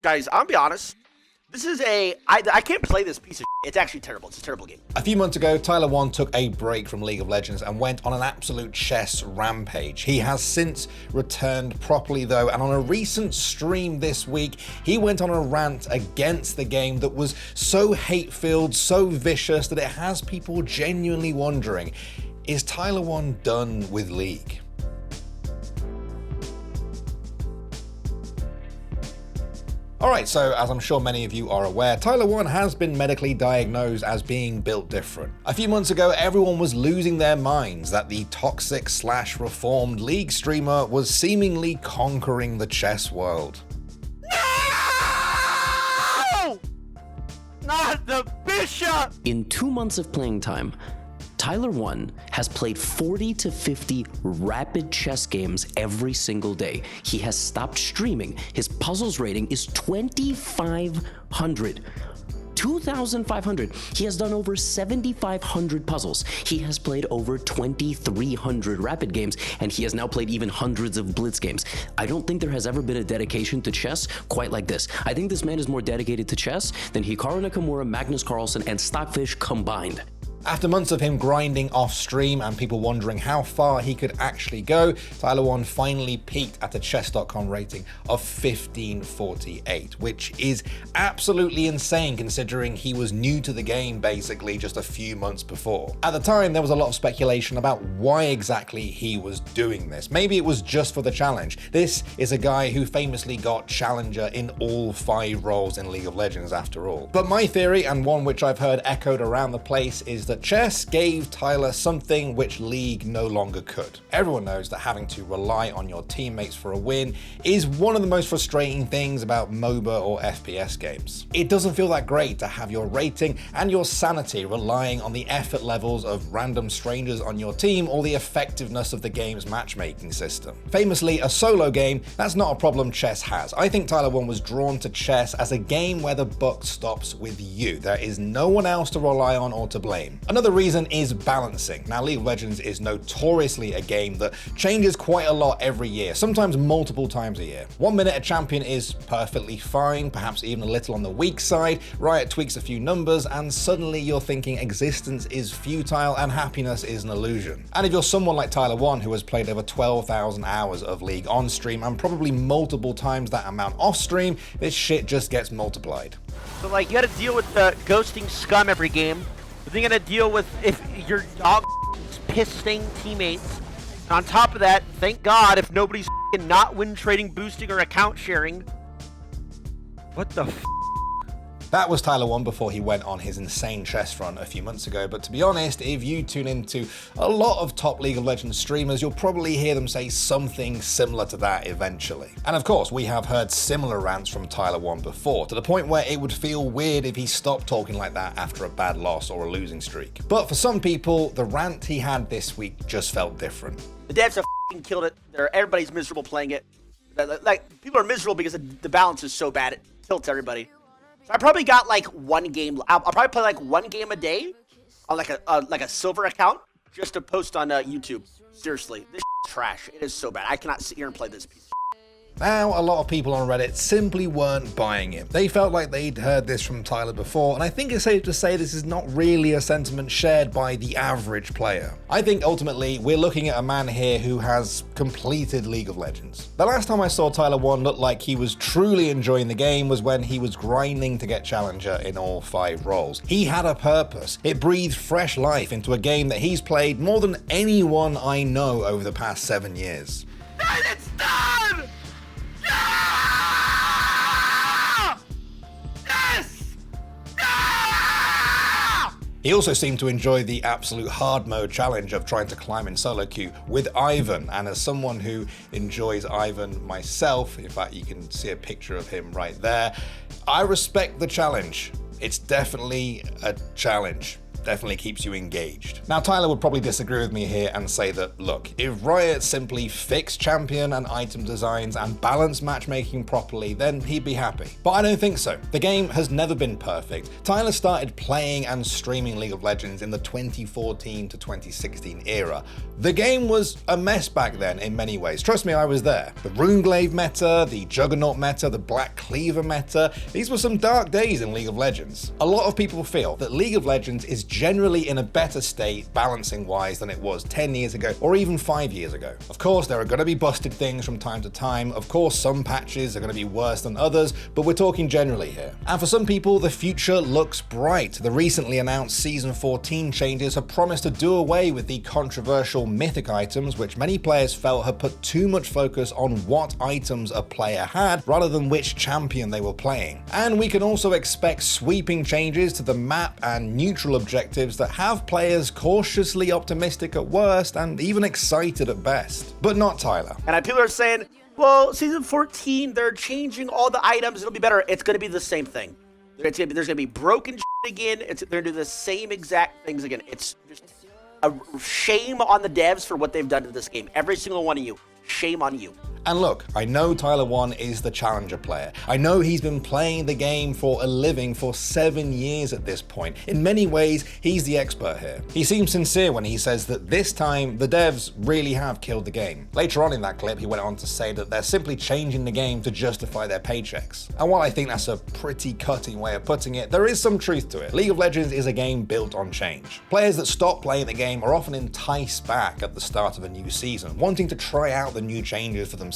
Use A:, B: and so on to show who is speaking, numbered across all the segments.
A: Guys, I'll be honest. This is I can't play this piece of shit. It's actually terrible. It's a terrible game.
B: A few months ago, Tyler1 took a break from League of Legends and went on an absolute chess rampage. He has since returned properly though, and on a recent stream this week, he went on a rant against the game that was so hate-filled, so vicious that it has people genuinely wondering, is Tyler1 done with League? Alright, so as I'm sure many of you are aware, Tyler1 has been medically diagnosed as being built different. A few months ago, everyone was losing their minds that the toxic/reformed League streamer was seemingly conquering the chess world.
A: No! Not the bishop!
C: In 2 months of playing time, Tyler1 has played 40 to 50 rapid chess games every single day. He has stopped streaming. His puzzles rating is 2,500. 2,500. He has done over 7,500 puzzles. He has played over 2,300 rapid games, and he has now played even hundreds of blitz games. I don't think there has ever been a dedication to chess quite like this. I think this man is more dedicated to chess than Hikaru Nakamura, Magnus Carlsen, and Stockfish combined.
B: After months of him grinding off stream and people wondering how far he could actually go, Tyler1 finally peaked at a chess.com rating of 1548, which is absolutely insane considering he was new to the game basically just a few months before. At the time, there was a lot of speculation about why exactly he was doing this. Maybe it was just for the challenge. This is a guy who famously got challenger in all 5 roles in League of Legends after all. But my theory, and one which I've heard echoed around the place, is that chess gave Tyler something which League no longer could. Everyone knows that having to rely on your teammates for a win is one of the most frustrating things about MOBA or FPS games. It doesn't feel that great to have your rating and your sanity relying on the effort levels of random strangers on your team or the effectiveness of the game's matchmaking system. Famously, a solo game, that's not a problem chess has. I think Tyler1 was drawn to chess as a game where the buck stops with you. There is no one else to rely on or to blame. Another reason is balancing. Now, League of Legends is notoriously a game that changes quite a lot every year, sometimes multiple times a year. 1 minute a champion is perfectly fine, perhaps even a little on the weak side. Riot tweaks a few numbers and suddenly you're thinking existence is futile and happiness is an illusion. And if you're someone like Tyler1 who has played over 12,000 hours of League on stream and probably multiple times that amount off stream, this shit just gets multiplied.
A: So like you gotta deal with the ghosting scum every game. But then you gotta deal with if your dog piss-stained teammates. And on top of that, thank God if nobody's not win trading, boosting, or account sharing. What the f?
B: That was Tyler1 before he went on his insane chess run a few months ago, but to be honest, if you tune into a lot of top League of Legends streamers, you'll probably hear them say something similar to that eventually. And of course, we have heard similar rants from Tyler1 before, to the point where it would feel weird if he stopped talking like that after a bad loss or a losing streak. But for some people, the rant he had this week just felt different.
A: The devs have killed it. Everybody's miserable playing it. Like people are miserable because the balance is so bad. It tilts everybody. I probably got like one game. I'll probably play like one game a day on like a silver account just to post on YouTube. Seriously, this is trash. It is so bad. I cannot sit here and play this piece.
B: Now, a lot of people on Reddit simply weren't buying it. They felt like they'd heard this from Tyler before, and I think it's safe to say this is not really a sentiment shared by the average player. I think ultimately we're looking at a man here who has completed League of Legends. The last time I saw Tyler1 look like he was truly enjoying the game was when he was grinding to get challenger in all 5 roles. He had a purpose. It breathed fresh life into a game that he's played more than anyone I know over the past 7 years.
A: And it's done! Yes!
B: He also seemed to enjoy the absolute hard mode challenge of trying to climb in solo queue with Ivan, and as someone who enjoys Ivan myself, in fact you can see a picture of him right there, I respect the challenge. It's definitely a challenge. definitely keeps you engaged. Now, Tyler would probably disagree with me here and say that, look, if Riot simply fixed champion and item designs and balanced matchmaking properly, then he'd be happy. But I don't think so. The game has never been perfect. Tyler started playing and streaming League of Legends in the 2014 to 2016 era. The game was a mess back then in many ways. Trust me, I was there. The Runeglaive meta, the Juggernaut meta, the Black Cleaver meta, these were some dark days in League of Legends. A lot of people feel that League of Legends is generally in a better state balancing wise than it was 10 years ago or even 5 years ago. Of course, there are going to be busted things from time to time. Of course, some patches are going to be worse than others, but we're talking generally here. And for some people, the future looks bright. The recently announced Season 14 changes have promised to do away with the controversial mythic items, which many players felt had put too much focus on what items a player had rather than which champion they were playing. And we can also expect sweeping changes to the map and neutral objectives that have players cautiously optimistic at worst and even excited at best. But not Tyler.
A: And people are saying, well, Season 14, they're changing all the items, it'll be better. It's going to be the same thing. There's going to be broken shit again. They're going to do the same exact things again. It's just a shame on the devs for what they've done to this game. Every single one of you. Shame on you.
B: And look, I know Tyler1 is the challenger player. I know he's been playing the game for a living for 7 years at this point. In many ways, he's the expert here. He seems sincere when he says that this time the devs really have killed the game. Later on in that clip, he went on to say that they're simply changing the game to justify their paychecks. And while I think that's a pretty cutting way of putting it, there is some truth to it. League of Legends is a game built on change. Players that stop playing the game are often enticed back at the start of a new season, wanting to try out the new changes for themselves.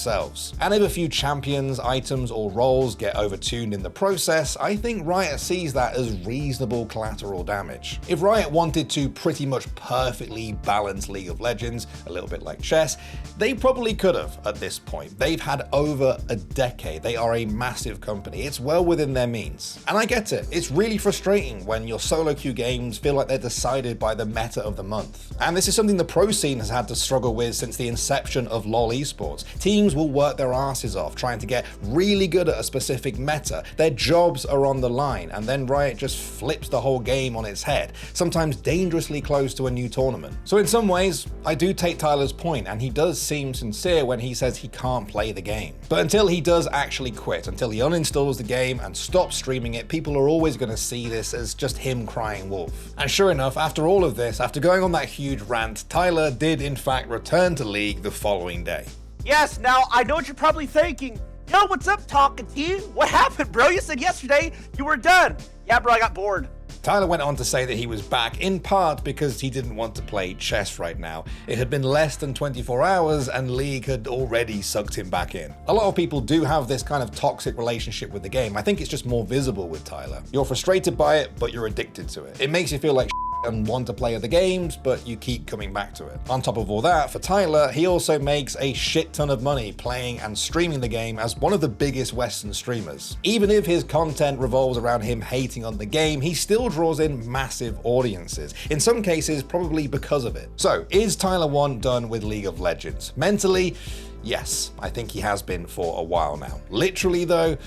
B: And if a few champions, items, or roles get overtuned in the process, I think Riot sees that as reasonable collateral damage. If Riot wanted to pretty much perfectly balance League of Legends, a little bit like chess, they probably could have at this point. They've had over a decade. They are a massive company. It's well within their means. And I get it. It's really frustrating when your solo queue games feel like they're decided by the meta of the month. And this is something the pro scene has had to struggle with since the inception of LoL esports. Teams will work their asses off trying to get really good at a specific meta. Their jobs are on the line, and then Riot just flips the whole game on its head, sometimes dangerously close to a new tournament. So in some ways, I do take Tyler's point, and he does seem sincere when he says he can't play the game. But until he does actually quit, until he uninstalls the game and stops streaming it, people are always going to see this as just him crying wolf. And sure enough, after all of this, after going on that huge rant, Tyler did in fact return to League the following day.
A: Yes, now I know what you're probably thinking. Yo, what's up, Talking T? What happened, bro? You said yesterday you were done. Yeah, bro, I got bored.
B: Tyler went on to say that he was back in part because he didn't want to play chess right now. It had been less than 24 hours and League had already sucked him back in. A lot of people do have this kind of toxic relationship with the game. I think it's just more visible with Tyler. You're frustrated by it, but you're addicted to it. It makes you feel like and want to play other games, but you keep coming back to it. On top of all that, for Tyler, he also makes a shit ton of money playing and streaming the game as one of the biggest Western streamers. Even if his content revolves around him hating on the game, he still draws in massive audiences, in some cases probably because of it. So, is Tyler1 done with League of Legends? Mentally, yes, I think he has been for a while now. Literally though,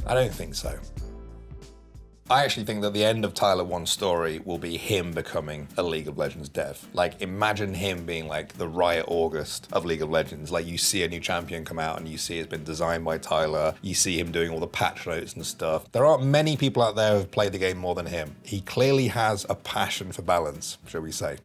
B: I don't think so. I actually think that the end of Tyler1's story will be him becoming a League of Legends dev. Like, imagine him being like the Riot August of League of Legends. Like, you see a new champion come out and you see it's been designed by Tyler. You see him doing all the patch notes and stuff. There aren't many people out there who have played the game more than him. He clearly has a passion for balance, shall we say.